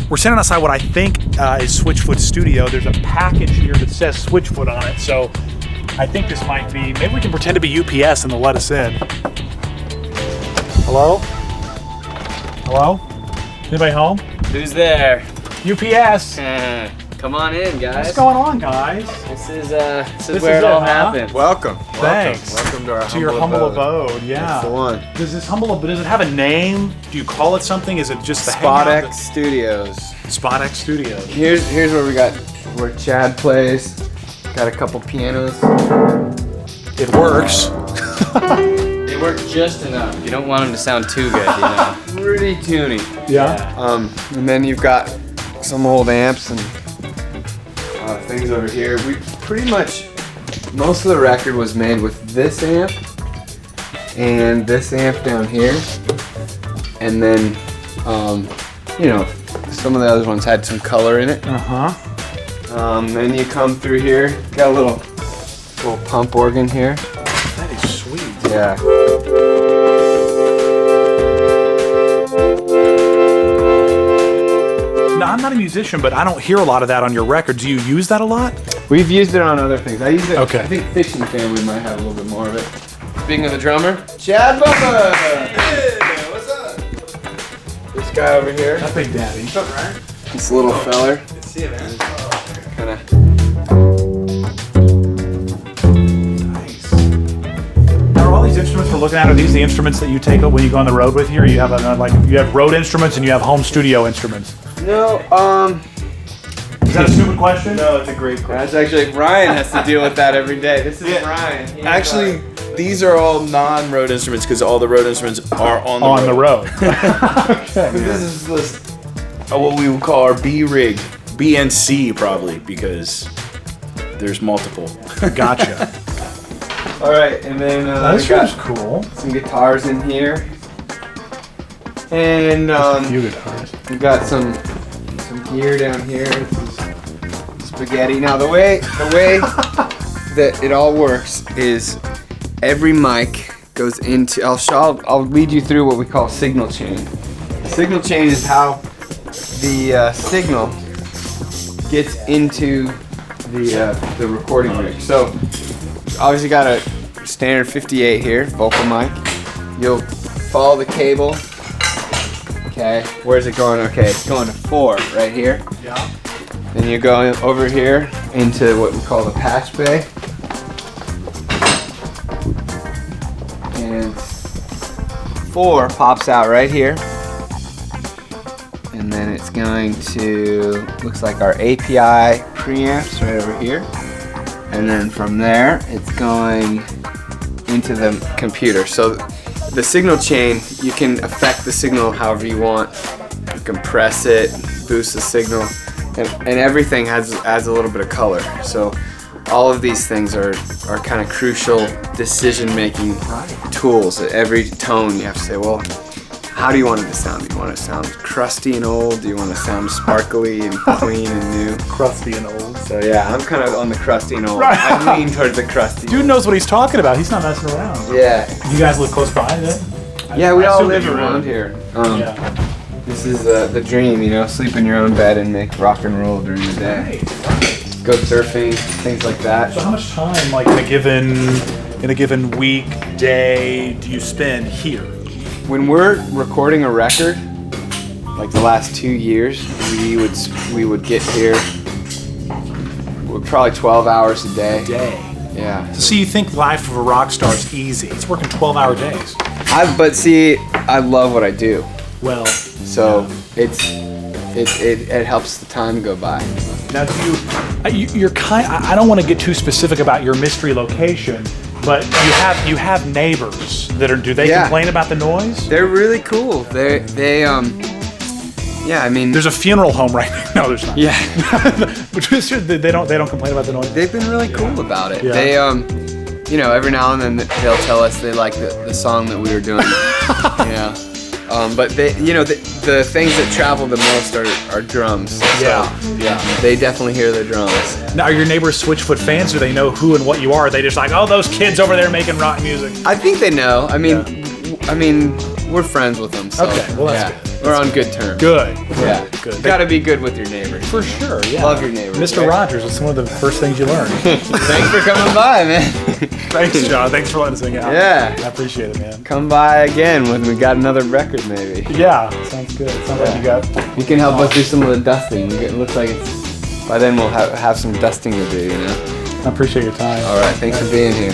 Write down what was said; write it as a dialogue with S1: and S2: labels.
S1: We're standing outside what I think is Switchfoot Studio. There's a package here that says Switchfoot on it, so I think this might be, maybe we can pretend to be UPS and they'll let us in. Hello? Hello? Anybody home?
S2: Who's there?
S1: UPS!
S2: Come on in, guys.
S1: What's going on, guys?
S2: This is where it all happens.
S3: Welcome.
S1: Thanks.
S3: Welcome to our
S1: humble abode. Yeah.
S3: That's the one.
S1: Does this does it have a name? Do you call it something? Is it just the
S3: Spot
S1: hangout?
S3: X Studios.
S1: Spot X Studios.
S3: Here's where we got where Chad plays. Got a couple pianos.
S1: It works.
S2: They work just enough. You don't want them to sound too good, you know.
S3: Pretty tuny.
S1: Yeah.
S3: And then you've got some old amps and things over here. We pretty much, most of the record was made with this amp and this amp down here, and then you know, some of the other ones had some color in it. Then you come through here, got a little pump organ here.
S1: That is sweet.
S3: Yeah.
S1: Now, I'm not a musician, but I don't hear a lot of that on your record. Do you use that a lot?
S3: We've used it on other things. I use it.
S1: Okay.
S3: I think Fish and Family might have a little bit more of it. Speaking of the drummer, Chad Bubba. Hey, what's up? This guy over here.
S1: That big daddy.
S3: What's up, Ryan? This little feller.
S2: Good to see you, man.
S3: Kinda.
S1: Nice. Now, are all these instruments we're looking at, are these the instruments that you take when you go on the road with you, or you have you have road instruments and you have home studio instruments?
S3: No,
S1: Is that a stupid question?
S4: No, it's a great question.
S3: that's actually, Ryan has to deal with that every day. This is
S4: Yeah.
S3: Ryan. He's
S4: Actually, these are all non-road instruments because all the road instruments are on the road.
S1: Okay.
S4: This is what we would call our B rig, B and C probably, because there's multiple.
S1: Gotcha.
S3: all right, and then
S1: This
S3: we got
S1: was cool.
S3: some guitars in here, and
S1: Few guitars.
S3: we've got some gear down here. This is spaghetti. Now the way that it all works is every mic goes into. I'll lead you through what we call signal chain. The signal chain is how the signal gets into the recording rig. So obviously got a standard 58 here, vocal mic. You'll follow the cable. Okay, where's it going? Okay, it's going to 4 right here.
S1: Yeah.
S3: Then you're going over here into what we call the patch bay. And 4 pops out right here. And then it's going to, looks like our API preamps right over here. And then from there, it's going into the computer. So the signal chain, you can affect the signal however you want. You can press it, boost the signal, and everything adds a little bit of color. So all of these things are kind of crucial decision-making tools. At every tone, you have to say, well, how do you want it to sound? Do you want it to sound crusty and old? Do you want it to sound sparkly and clean and new?
S1: Crusty and old.
S3: So yeah, I'm kind of on the crusty and old.
S1: Right.
S3: I lean towards the crusty.
S1: Dude knows what he's talking about. He's not messing around.
S3: Yeah.
S1: You guys live close by then?
S3: Yeah, we
S1: I
S3: all
S1: assume
S3: live
S1: that you
S3: around
S1: would.
S3: here.
S1: Yeah.
S3: This is the dream, you know, sleep in your own bed and make rock and roll during the day. Go surfing, things like that.
S1: So how much time, like in a given week, day, do you spend here?
S3: When we're recording a record, like the last 2 years, we would get here probably 12 hours a day. Yeah.
S1: So you think life of a rock star is easy? It's working 12-hour days.
S3: But see, I love what I do,
S1: Well,
S3: so it helps the time go by.
S1: now you're I don't want to get too specific about your mystery location, but you have neighbors that are. Do they complain about the noise?
S3: They're really cool. Yeah, I mean,
S1: There's a funeral home right now. No, there's not.
S3: yeah.
S1: They don't complain about the noise.
S3: They've been really cool about it.
S1: Yeah.
S3: They you know, every now and then they'll tell us they like the song that we were doing. You know, but they, you know, the things that travel the most are drums. So
S1: Yeah.
S3: they definitely hear the drums.
S1: Now, are your neighbors Switchfoot fans? Do they know who and what you are? Are they just like, oh, those kids over there making rock music?
S3: I think they know. I mean, we're friends with them. So,
S1: Okay, well, that's
S3: yeah. We're on good terms.
S1: Good.
S3: Yeah.
S1: Good.
S3: You gotta be good with your neighbors.
S1: For sure, yeah.
S3: Love your neighbors.
S1: Mr.
S3: right?
S1: Rogers is one of the first things you learn.
S3: Thanks for coming by, man.
S1: Thanks, John. Thanks for letting us hang out.
S3: Yeah.
S1: I appreciate it, man.
S3: Come by again when we got another record, maybe.
S1: Yeah, sounds good. Sounds like you got.
S3: You can help us do some of the dusting. It looks like it's. By then we'll have some dusting to do, you know.
S1: I appreciate your time.
S3: All right. Thanks for being here.